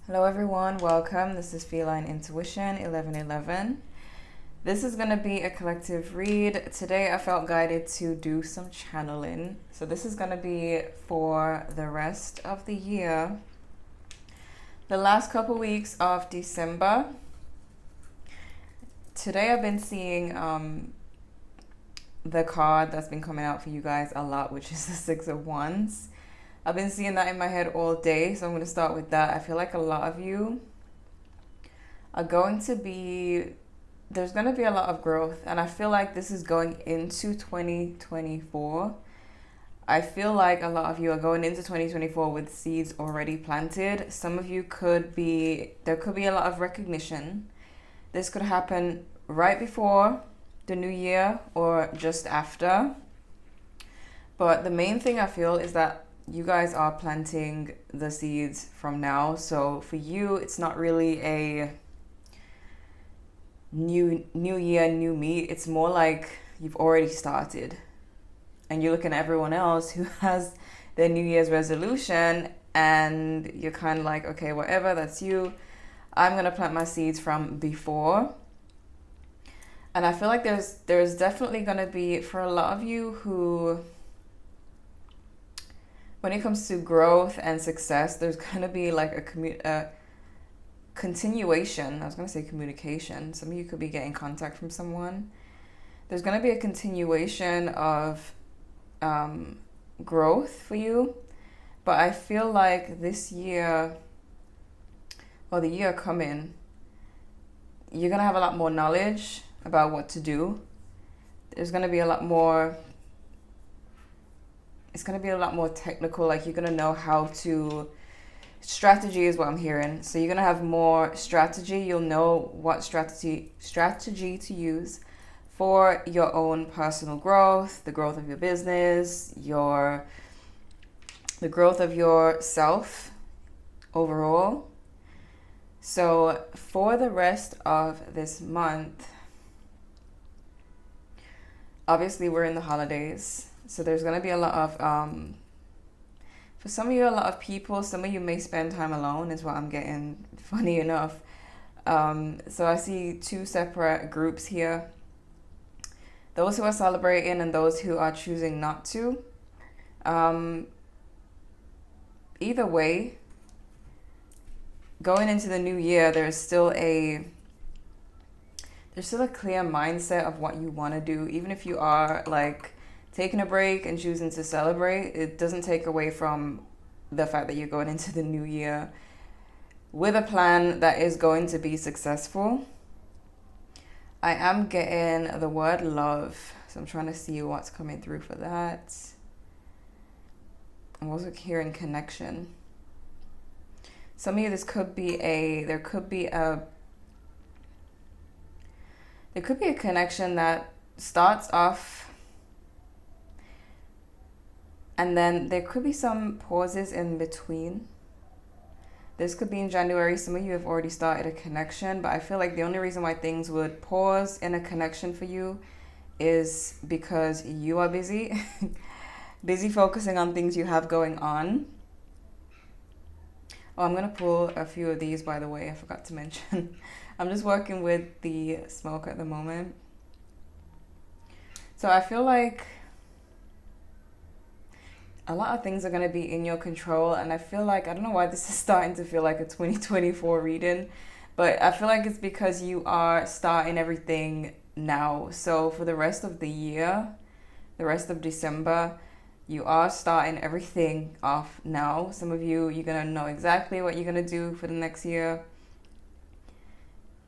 Hello everyone, welcome. This is Feline Intuition 1111. This is going to be a collective read. Today I felt guided to do some channeling. So this is going to be for the rest of the year. The last couple weeks of December. Today I've been seeing the card that's been coming out for you guys a lot, which is the Six of Wands. I've been seeing that in my head all day, so I'm going to start with that. I feel like a lot of you are going to be, there's going to be a lot of growth, and I feel like this is going into 2024. I feel like a lot of you are going into 2024 with seeds already planted. Some of you there could be a lot of recognition. This could happen right before the new year or just after. But the main thing I feel is that you guys are planting the seeds from now. So for you, it's not really a new year, new me. It's more like you've already started. And you're looking at everyone else who has their New Year's resolution, and you're kind of like, okay, whatever, that's you. I'm going to plant my seeds from before. And I feel like there's definitely going to be, for a lot of you who, when it comes to growth and success, there's going to be like a continuation. I was going to say communication. Some of you could be getting contact from someone. There's going to be a continuation of growth for you. But I feel like this year, or the year coming, you're going to have a lot more knowledge about what to do. There's going to be a lot more, it's going to be a lot more technical. Like, you're going to know how to, strategy is what I'm hearing. So you're going to have more strategy. You'll know what strategy to use for your own personal growth, the growth of your business, the growth of yourself overall. So for the rest of this month, obviously we're in the holidays. So there's going to be a lot of, for some of you, a lot of people, some of you may spend time alone is what I'm getting, funny enough. So I see two separate groups here. Those who are celebrating and those who are choosing not to. Either way, going into the new year, there's still a clear mindset of what you want to do. Even if you are like taking a break and choosing to celebrate, it doesn't take away from the fact that you're going into the new year with a plan that is going to be successful. I am getting the word love, so I'm trying to see what's coming through for that. I'm also hearing connection. Some of you, there could be a connection that starts off, and then there could be some pauses in between. This could be in January. Some of you have already started a connection, but I feel like the only reason why things would pause in a connection for you is because you are busy, busy focusing on things you have going on. Oh, I'm going to pull a few of these, by the way. I forgot to mention. I'm just working with the smoke at the moment. So I feel like a lot of things are going to be in your control, and I feel like, I don't know why this is starting to feel like a 2024 reading, but I feel like it's because you are starting everything now. So for the rest of the year, the rest of December, you are starting everything off now. Some of you, you're going to know exactly what you're going to do for the next year.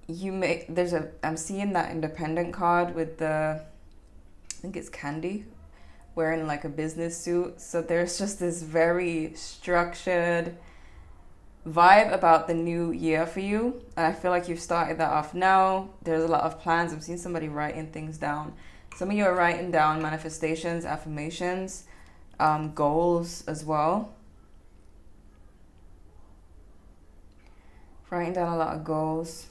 I'm seeing that independent card with I think it's Candy, wearing like a business suit. So there's just this very structured vibe about the new year for you. And I feel like you've started that off now. There's a lot of plans. I'm seeing somebody writing things down. Some of you are writing down manifestations, affirmations, goals as well. Writing down a lot of goals.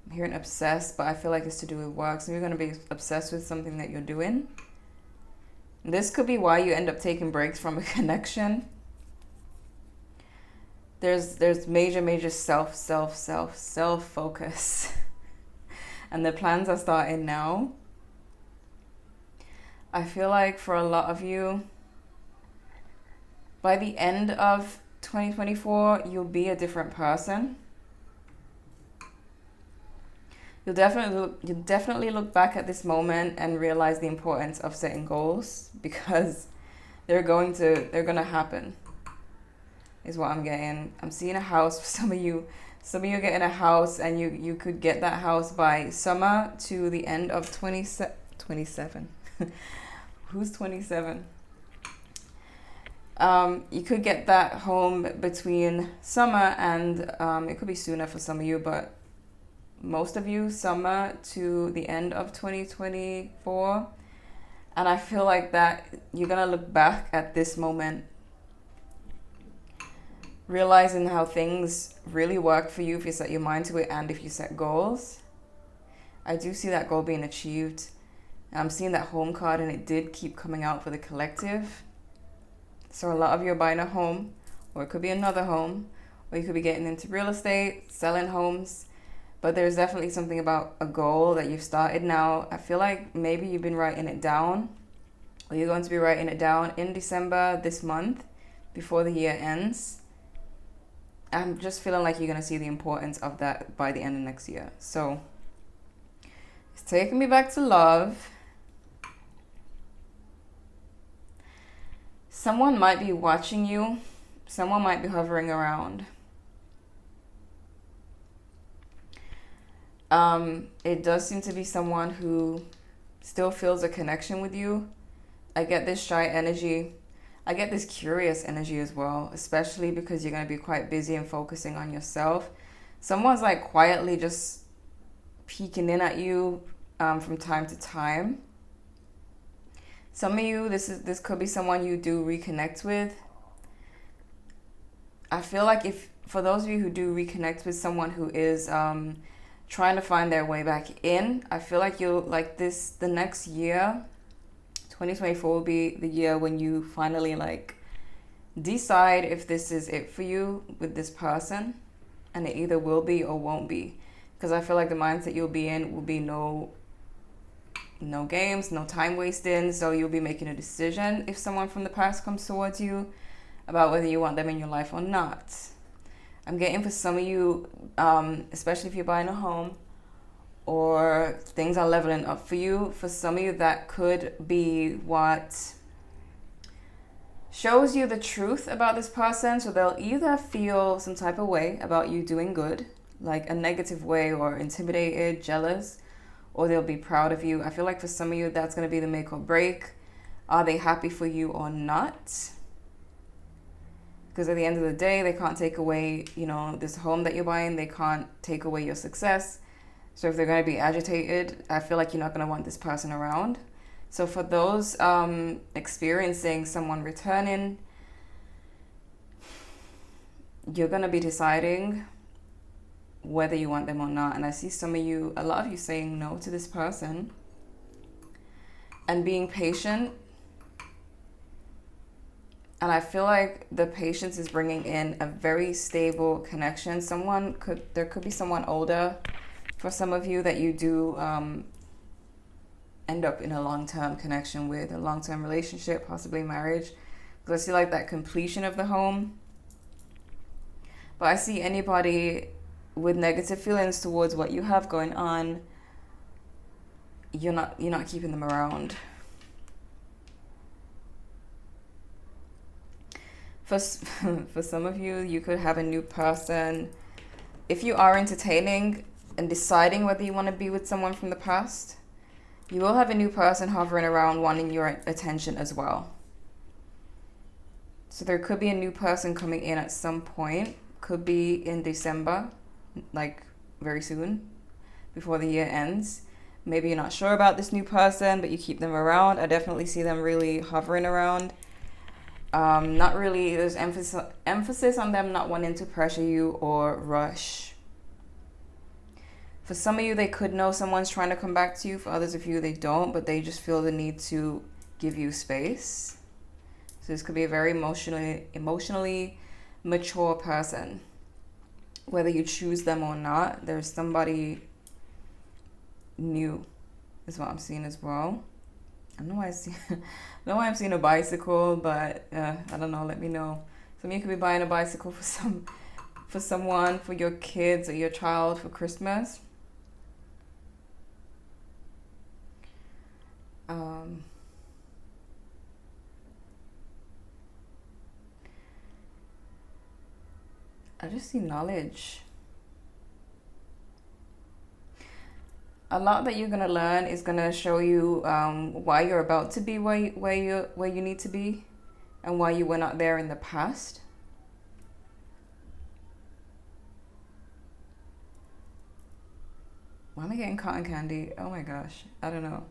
I'm hearing obsessed, but I feel like it's to do with work. So you're going to be obsessed with something that you're doing. This could be why you end up taking breaks from a connection. there's major self focus. And the plans are starting now. I feel like for a lot of you, by the end of 2024, you'll be a different person. You'll definitely look back at this moment and realize the importance of setting goals, because they're gonna happen, is what I'm getting. I'm seeing a house for some of you. Some of you are getting a house, and you could get that house by summer to the end of 27. Who's 27? You could get that home between summer and it could be sooner for some of you, but most of you, summer to the end of 2024. And I feel like that you're gonna look back at this moment realizing how things really work for you if you set your mind to it and if you set goals. I do see that goal being achieved. I'm seeing that home card, and it did keep coming out for the collective. So a lot of you are buying a home, or it could be another home, or you could be getting into real estate, selling homes. But there's definitely something about a goal that you've started now. I feel like maybe you've been writing it down, or you're going to be writing it down in December this month before the year ends. I'm just feeling like you're going to see the importance of that by the end of next year. So it's taking me back to love. Someone might be watching you. Someone might be hovering around. It does seem to be someone who still feels a connection with you. I get this shy energy. I get this curious energy as well, especially because you're going to be quite busy and focusing on yourself. Someone's like quietly just peeking in at you from time to time. Some of you, this could be someone you do reconnect with. I feel like if for those of you who do reconnect with someone who is trying to find their way back in, I feel like you'll like this. The next year, 2024 will be the year when you finally like decide if this is it for you with this person, and it either will be or won't be. Because I feel like the mindset you'll be in will be no games, no time wasting. So you'll be making a decision if someone from the past comes towards you about whether you want them in your life or not. I'm getting for some of you, especially if you're buying a home or things are leveling up for you, for some of you that could be what shows you the truth about this person. So they'll either feel some type of way about you doing good, like a negative way, or intimidated, jealous, or they'll be proud of you. I feel like for some of you, that's going to be the make or break. Are they happy for you or not? Because at the end of the day, they can't take away, this home that you're buying. They can't take away your success. So if they're going to be agitated, I feel like you're not going to want this person around. So for those experiencing someone returning, you're going to be deciding whether you want them or not. And I see a lot of you saying no to this person and being patient. And I feel like the patience is bringing in a very stable connection. There could be someone older for some of you that you do end up in a long-term connection with, a long-term relationship, possibly marriage. Because I see like that completion of the home. But I see anybody with negative feelings towards what you have going on, you're not keeping them around. For some of you, you could have a new person. If you are entertaining and deciding whether you want to be with someone from the past, you will have a new person hovering around wanting your attention as well. So there could be a new person coming in at some point. Could be in December, like very soon, before the year ends. Maybe you're not sure about this new person, but you keep them around. I definitely see them really hovering around. Not really, there's emphasis on them not wanting to pressure you or rush. For some of you, they could know someone's trying to come back to you. For others of you, they don't, but they just feel the need to give you space. So this could be a very emotionally mature person. Whether you choose them or not, there's somebody new, is what I'm seeing as well. I know I see, I know I'm seeing a bicycle, but I don't know. Let me know. Some of you could be buying a bicycle for someone, for your kids or your child for Christmas. I just see knowledge. A lot that you're gonna learn is gonna show you why you're about to be where you need to be, and why you were not there in the past. Why am I getting cotton candy? Oh my gosh, I don't know.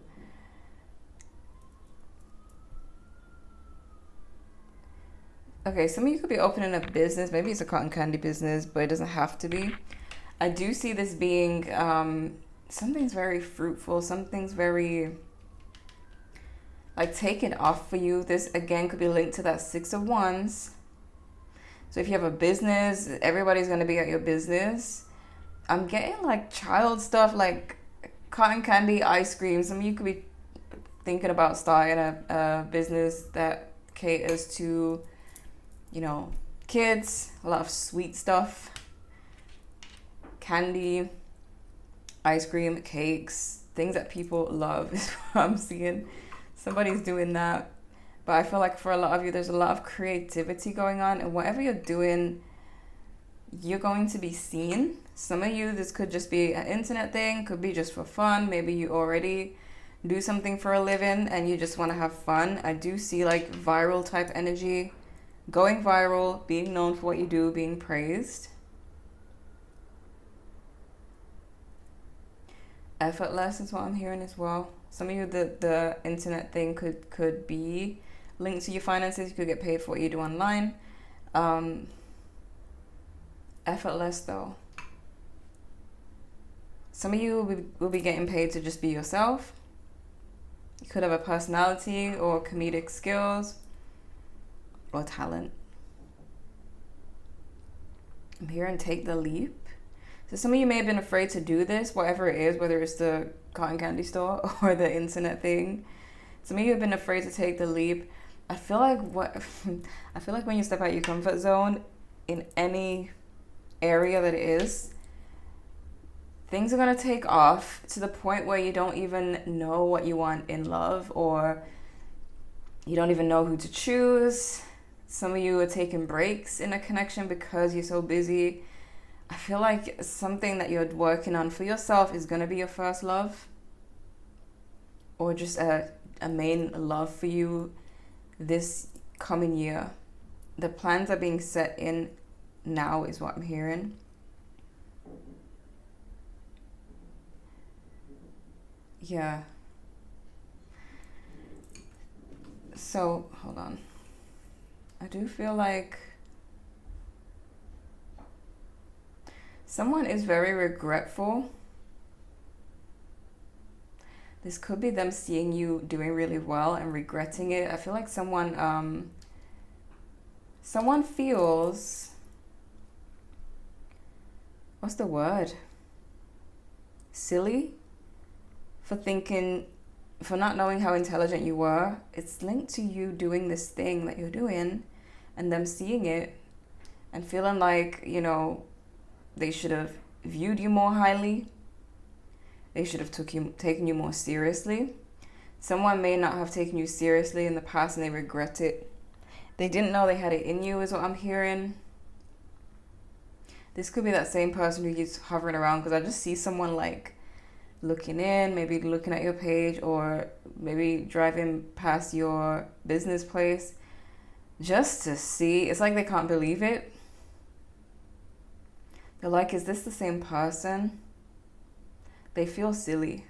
Okay, some of you could be opening a business. Maybe it's a cotton candy business, but it doesn't have to be. I do see this being something's very fruitful, something's very like taking off for you. This again could be linked to that Six of Wands. So if you have a business, everybody's going to be at your business. I'm getting like child stuff, like cotton candy, ice cream. Some of you could be thinking about starting a business that caters to, you know, kids, a lot of sweet stuff, candy, ice cream, cakes, things that people love is what I'm seeing. Somebody's doing that. But I feel like for a lot of you, there's a lot of creativity going on, and whatever you're doing, you're going to be seen. Some of you, this could just be an internet thing, could be just for fun. Maybe you already do something for a living and you just want to have fun. I do see like viral type energy, going viral, being known for what you do, being praised. Effortless is what I'm hearing as well. Some of you, the internet thing could be linked to your finances. You could get paid for what you do online. Effortless though. Some of you will be getting paid to just be yourself. You could have a personality or comedic skills or talent. I'm hearing take the leap. So some of you may have been afraid to do this, whatever it is, whether it's the cotton candy store or the internet thing. Some of you have been afraid to take the leap. I feel like when you step out your comfort zone in any area that it is, things are going to take off to the point where you don't even know what you want in love, or you don't even know who to choose. Some of you are taking breaks in a connection because you're so busy. I feel like something that you're working on for yourself is going to be your first love, or just a main love for you this coming year. The plans are being set in now is what I'm hearing. Yeah. So, hold on. I do feel like someone is very regretful. This could be them seeing you doing really well and regretting it. I feel like someone feels, what's the word? Silly for not knowing how intelligent you were. It's linked to you doing this thing that you're doing and them seeing it and feeling like, you know, they should have viewed you more highly. They should have taken you more seriously. Someone may not have taken you seriously in the past and they regret it. They didn't know they had it in you is what I'm hearing. This could be that same person who keeps hovering around, because I just see someone like looking in, maybe looking at your page, or maybe driving past your business place just to see. It's like they can't believe it. They're like, is this the same person? They feel silly.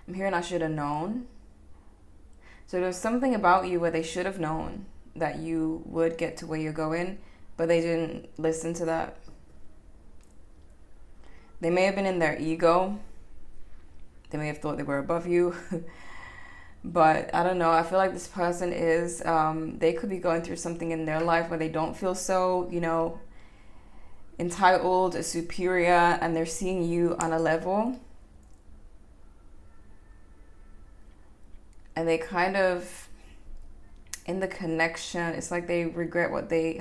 I'm hearing I should have known. So there's something about you where they should have known that you would get to where you're going, but they didn't listen to that. They may have been in their ego. They may have thought they were above you. But I don't know. I feel like this person is, they could be going through something in their life where they don't feel so, entitled or superior, and they're seeing you on a level. And they kind of, in the connection, it's like they regret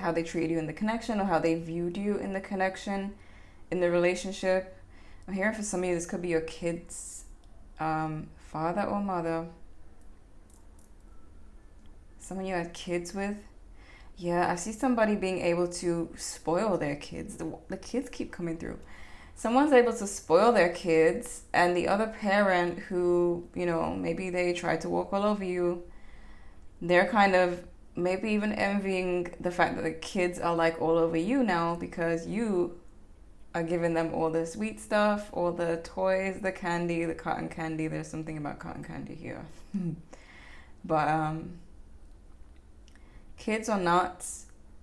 how they treated you in the connection, or how they viewed you in the connection, in the relationship. I'm hearing for some of you, this could be your kid's father or mother. Someone you had kids with. Yeah, I see somebody being able to spoil their kids. The kids keep coming through. Someone's able to spoil their kids, and the other parent who, maybe they tried to walk all over you, they're kind of maybe even envying the fact that the kids are like all over you now, because you are giving them all the sweet stuff, all the toys, the candy, the cotton candy. There's something about cotton candy here. But kids or not,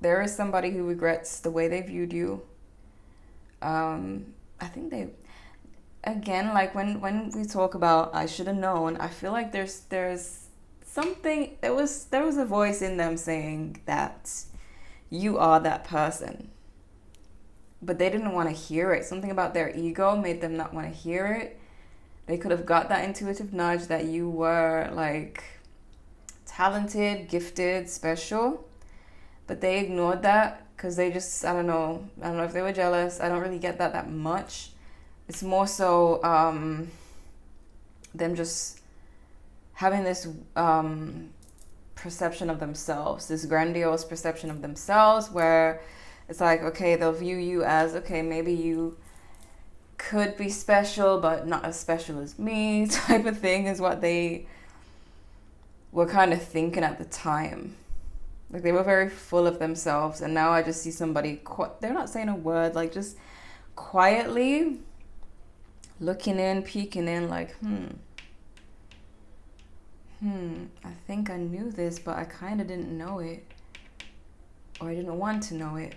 there is somebody who regrets the way they viewed you. I think they, again, like when we talk about I should have known, I feel like there's something, there was a voice in them saying that you are that person, but they didn't want to hear it. Something about their ego made them not want to hear it. They could have got that intuitive nudge that you were like talented, gifted, special, but they ignored that because they just, I don't know if they were jealous. I don't really get that much. It's more so them just having this perception of themselves, this grandiose perception of themselves, where it's like, okay, they'll view you as, okay, maybe you could be special, but not as special as me, type of thing, is what they were kind of thinking at the time. Like, they were very full of themselves, and now I just see somebody, they're not saying a word, like just quietly looking in, peeking in, like, I think I knew this, but I kind of didn't know it, or I didn't want to know it.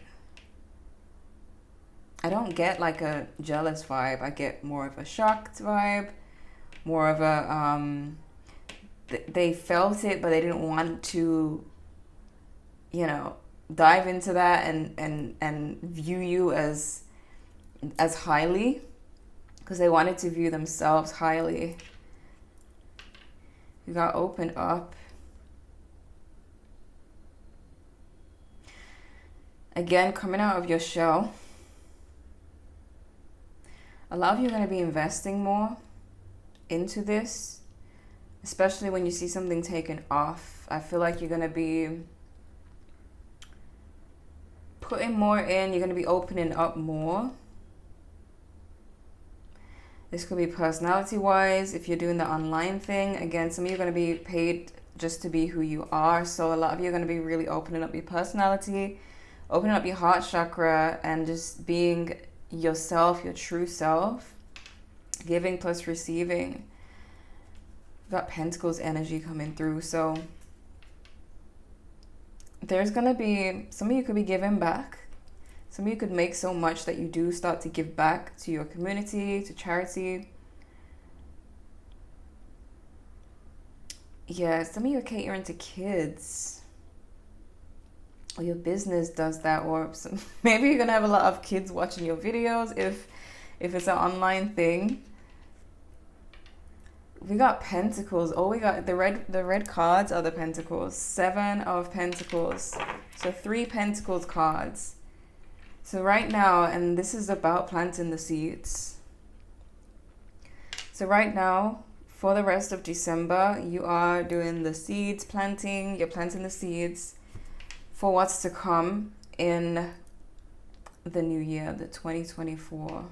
I don't get like a jealous vibe. I get more of a shocked vibe, more of a, they felt it, but they didn't want to, dive into that and view you as highly, because they wanted to view themselves highly. You got opened up. Again, coming out of your shell. A lot of you are going to be investing more into this, especially when you see something taken off. I feel like you're going to be putting more in. You're going to be opening up more. This could be personality-wise. If you're doing the online thing, again, some of you are going to be paid just to be who you are. So a lot of you are going to be really opening up your personality, opening up your heart chakra, and just being yourself, your true self. Giving plus receiving. You've got Pentacles energy coming through. So there's going to be, some of you could be giving back. Some of you could make so much that you do start to give back to your community, to charity. Yeah, some of you are catering to kids. Or your business does that. Or maybe you're going to have a lot of kids watching your videos if it's an online thing. We got Pentacles. Oh, we got the red cards are the Pentacles. 7 of Pentacles. So 3 Pentacles cards. So right now, and this is about planting the seeds. So right now, for the rest of December, you are doing the seeds planting. You're planting the seeds for what's to come in the new year, the 2024.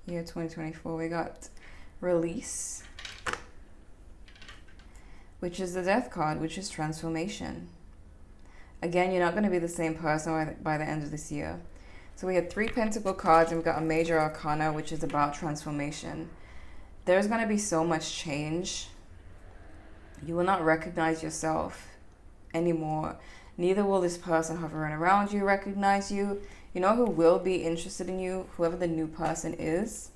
Year 2024, we got release, which is the death card, which is transformation. Again, you're not going to be the same person by the end of this year. So we had 3 Pentacle cards, and we've got a major arcana, which is about transformation. There's going to be so much change. You will not recognize yourself anymore. Neither will this person hovering around you recognize you. You know who will be interested in you? Whoever the new person is.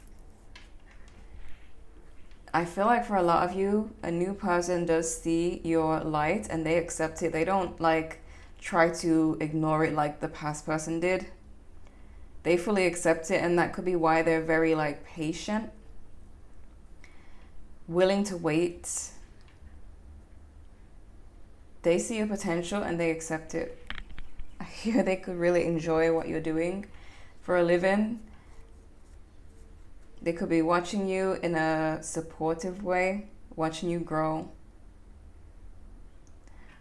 I feel like for a lot of you, a new person does see your light and they accept it. They don't like try to ignore it like the past person did. They fully accept it, and that could be why they're very like patient, willing to wait. They see your potential and they accept it. I hear they could really enjoy what you're doing for a living. They could be watching you in a supportive way, watching you grow.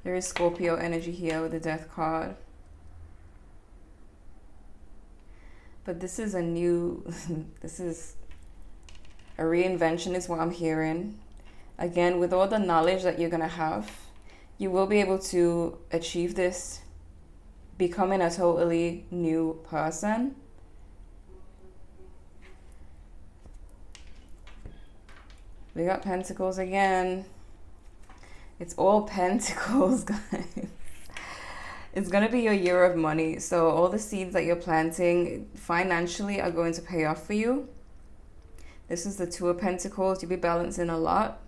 There is Scorpio energy here with the Death card. But this is a new, this is a reinvention is what I'm hearing. Again, with all the knowledge that you're going to have, you will be able to achieve this, becoming a totally new person. We got Pentacles again. It's all Pentacles, guys. It's going to be your year of money. So all the seeds that you're planting financially are going to pay off for you. This is the Two of Pentacles. You'll be balancing a lot.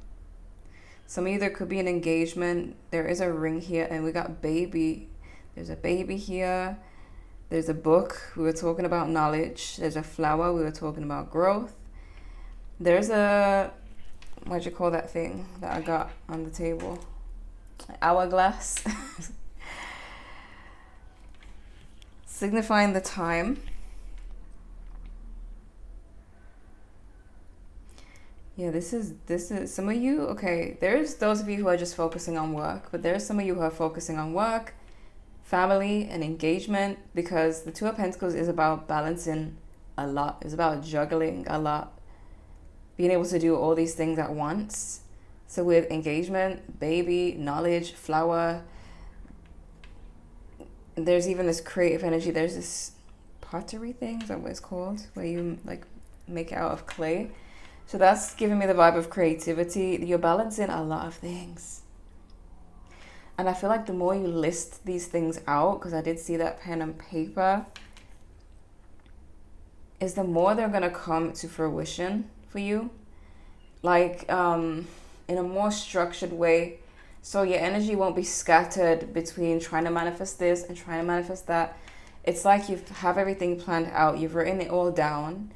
Some of you, there could be an engagement. There is a ring here, and we got baby. There's a baby here. There's a book. We were talking about knowledge. There's a flower. We were talking about growth. There's a, what'd you call that thing that I got on the table? Hourglass. Signifying the time. Yeah, this is some of you, okay, there's those of you who are just focusing on work, but there's some of you who are focusing on work, family, and engagement, because the Two of Pentacles is about balancing a lot. It's about juggling a lot, being able to do all these things at once. So with engagement, baby, knowledge, flower, there's even this creative energy. There's this pottery thing, is that what it's called? Where you like make it out of clay. So that's giving me the vibe of creativity. You're balancing a lot of things. And I feel like the more you list these things out, because I did see that pen and paper, is the more they're going to come to fruition for you. Like in a more structured way. So your energy won't be scattered between trying to manifest this and trying to manifest that. It's like you have everything planned out. You've written it all down.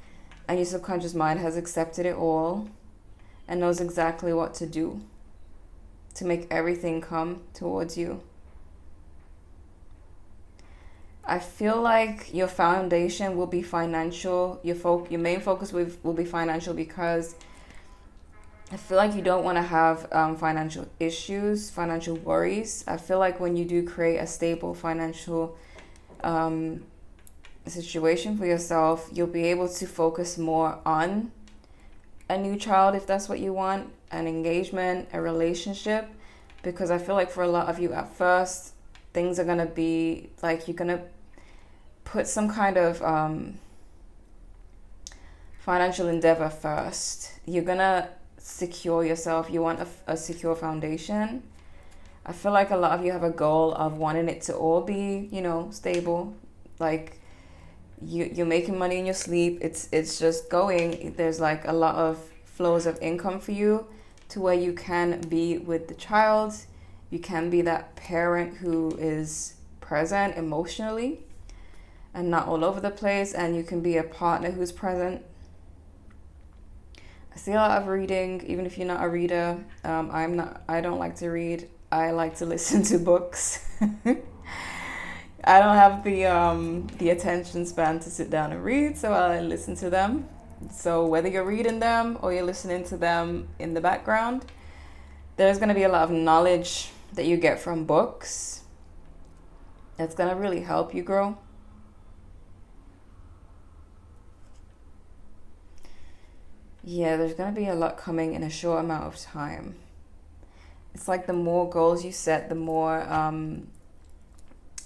And your subconscious mind has accepted it all and knows exactly what to do to make everything come towards you. I feel like your foundation will be financial. Your main focus will be financial, because I feel like you don't want to have financial issues, financial worries. I feel like when you do create a stable financial situation for yourself, you'll be able to focus more on a new child if that's what you want, an engagement, a relationship, because I feel like for a lot of you at first, things are going to be like you're going to put some kind of financial endeavor first. You're going to secure yourself. You want a secure foundation. I feel like a lot of you have a goal of wanting it to all be, stable, like you're making money in your sleep. It's just going. There's like a lot of flows of income for you to where you can be with the child. You can be that parent who is present emotionally and not all over the place. And you can be a partner who's present. I see a lot of reading, even if you're not a reader. I don't like to read. I like to listen to books. I don't have the attention span to sit down and read, so I listen to them. So whether you're reading them or you're listening to them in the background, there's going to be a lot of knowledge that you get from books that's going to really help you grow. Yeah, there's going to be a lot coming in a short amount of time. It's like the more goals you set, the more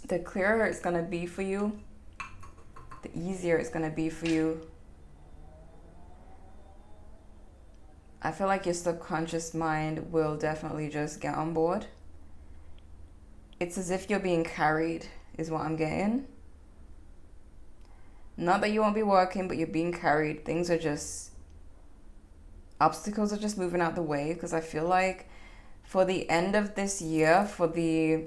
the clearer it's going to be for you, the easier it's going to be for you. I feel like your subconscious mind will definitely just get on board. It's as if you're being carried, is what I'm getting. Not that you won't be working, but you're being carried. Things are just obstacles are just moving out the way, because I feel like for the end of this year, for the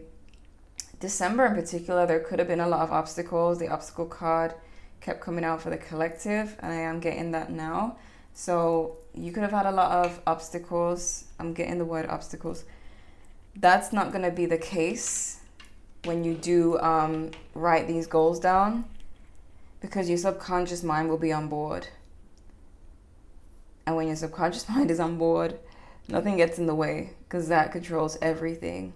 December in particular, there could have been a lot of obstacles. The obstacle card kept coming out for the collective, and I am getting that now. So you could have had a lot of obstacles. I'm getting the word obstacles. That's not going to be the case when you do write these goals down, because your subconscious mind will be on board. And when your subconscious mind is on board, nothing gets in the way, because that controls everything.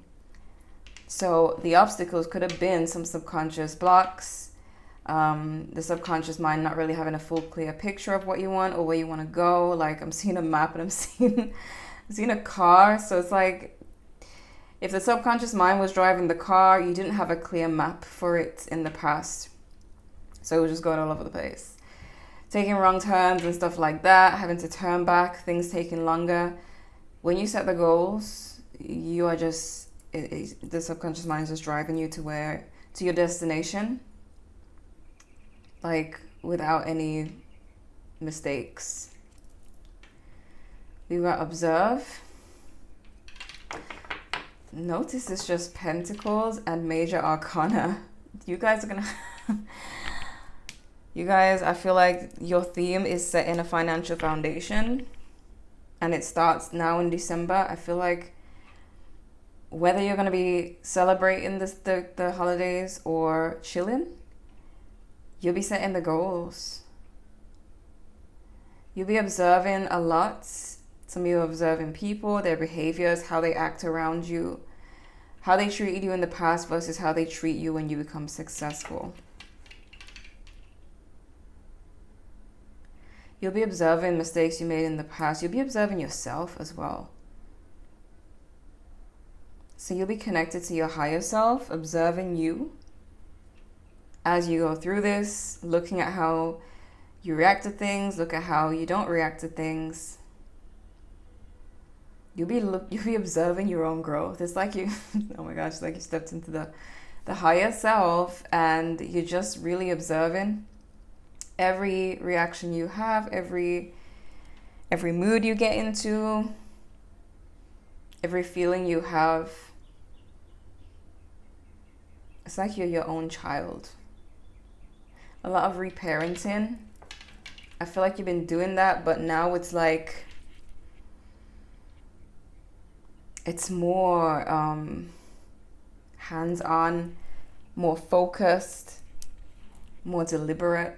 So the obstacles could have been some subconscious blocks, the subconscious mind not really having a full clear picture of what you want or where you want to go. Like, I'm seeing a map and I'm seeing a car. So it's like, if the subconscious mind was driving the car, you didn't have a clear map for it in the past. So it was just going all over the place. Taking wrong turns and stuff like that, having to turn back, things taking longer. When you set the goals, you are just, the subconscious mind is just driving you to your destination, like without any mistakes. We got observe. Notice it's just pentacles and major arcana. You guys are gonna you guys, I feel like your theme is setting a financial foundation, and it starts now in December. I feel like whether you're going to be celebrating the holidays or chilling, you'll be setting the goals. You'll be observing a lot. Some of you are observing people, their behaviors, how they act around you, how they treated you in the past versus how they treat you when you become successful. You'll be observing mistakes you made in the past. You'll be observing yourself as well. So you'll be connected to your higher self, observing you as you go through this, looking at how you react to things, look at how you don't react to things. You'll be observing your own growth. It's like you, oh my gosh, it's like you stepped into the higher self, and you're just really observing every reaction you have, every mood you get into, every feeling you have. It's like you're your own child. A lot of reparenting. I feel like you've been doing that, but now it's like, it's more hands-on, more focused, more deliberate.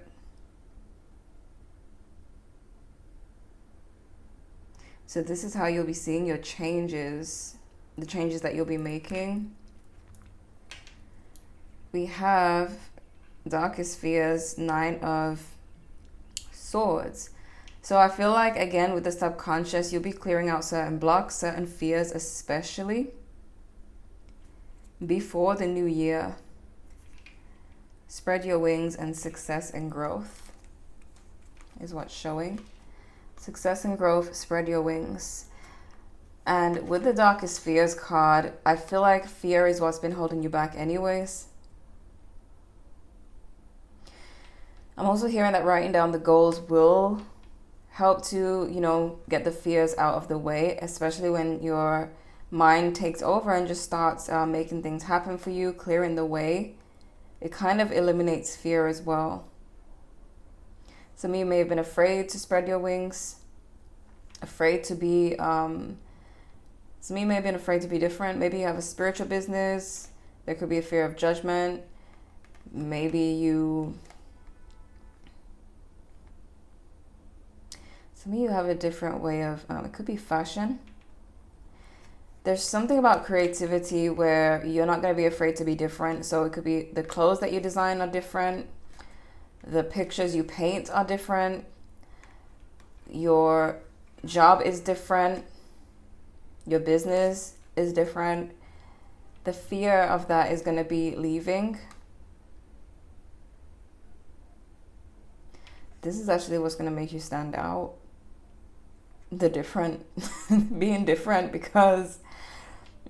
So this is how you'll be seeing your changes, the changes that you'll be making. We have Darkest Fears, 9 of Swords. So I feel like, again, with the subconscious, you'll be clearing out certain blocks, certain fears, especially before the new year. Spread your wings, and success and growth is what's showing. Success and growth, spread your wings. And with the Darkest Fears card, I feel like fear is what's been holding you back anyways. I'm also hearing that writing down the goals will help to, get the fears out of the way, especially when your mind takes over and just starts making things happen for you, clearing the way. It kind of eliminates fear as well. Some of you may have been afraid to spread your wings, afraid to be, some of you may have been afraid to be different. Maybe you have a spiritual business. There could be a fear of judgment. Maybe some of you have a different way of, it could be fashion. There's something about creativity where you're not going to be afraid to be different. So it could be the clothes that you design are different. The pictures you paint are different. Your job is different. Your business is different. The fear of that is going to be leaving. This is actually what's going to make you stand out. The different, being different, because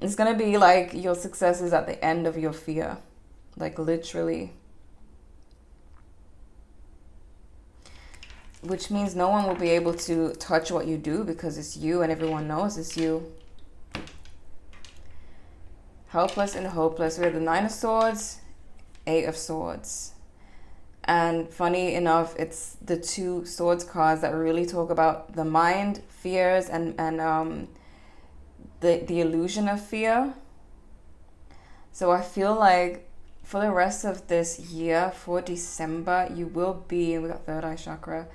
it's going to be like your success is at the end of your fear. Like literally. which means no one will be able to touch what you do because it's you and everyone knows it's you. Helpless and hopeless. We have the Nine of Swords, Eight of Swords. And funny enough, it's the two swords cards that really talk about the mind, fears, and the illusion of fear. So I feel like for the rest of this year, for December, you will be, and we got third eye chakra,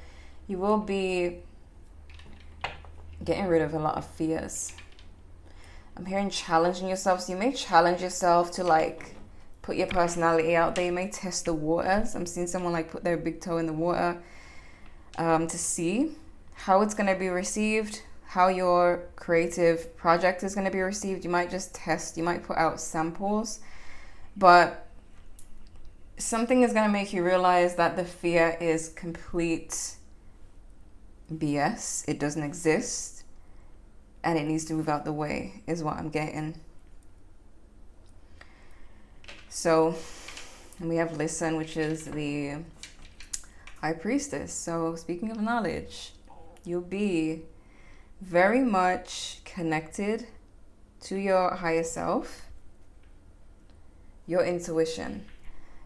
you will be getting rid of a lot of fears. I'm hearing challenging yourself. So you may challenge yourself to like put your personality out there. You may test the waters. I'm seeing someone like put their big toe in the water to see how it's going to be received, how your creative project is going to be received. You might just test, you might put out samples, but something is going to make you realize that the fear is complete BS. It doesn't exist and it needs to move out the way is what I'm getting. So, and we have listen, which is the High Priestess. So speaking of knowledge, you'll be very much connected to your higher self, your intuition.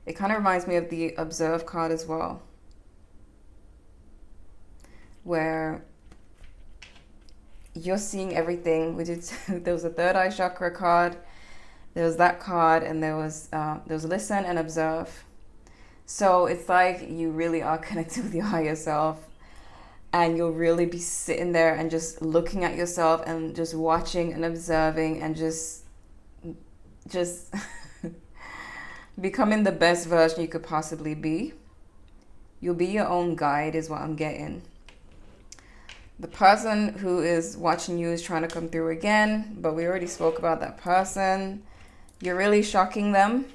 It kind of reminds me of the Observe card as well, where you're seeing everything. There was a third eye chakra card, there was that card, and there was listen and observe. So it's like you really are connected with your higher self, and you'll really be sitting there and just looking at yourself and just watching and observing and just becoming the best version you could possibly be. You'll be your own guide is what I'm getting. The person who is watching you is trying to come through again, but we already spoke about that person. You're really shocking them,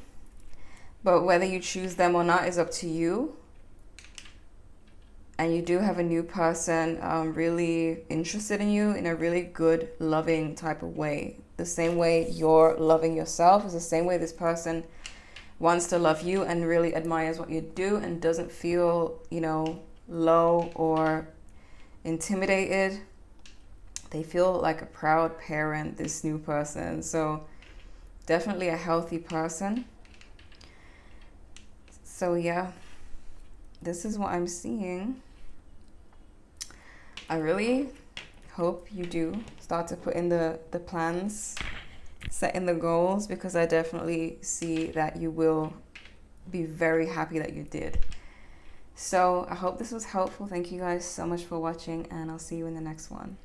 but whether you choose them or not is up to you. And you do have a new person really interested in you in a really good, loving type of way. The same way you're loving yourself is the same way this person wants to love you and really admires what you do and doesn't feel, low or intimidated. They feel like a proud parent, this new person. So definitely a healthy person. So yeah, this is what I'm seeing. I really hope you do start to put in the plans, set in the goals, because I definitely see that you will be very happy that you did. So I hope this was helpful. Thank you guys so much for watching, and I'll see you in the next one.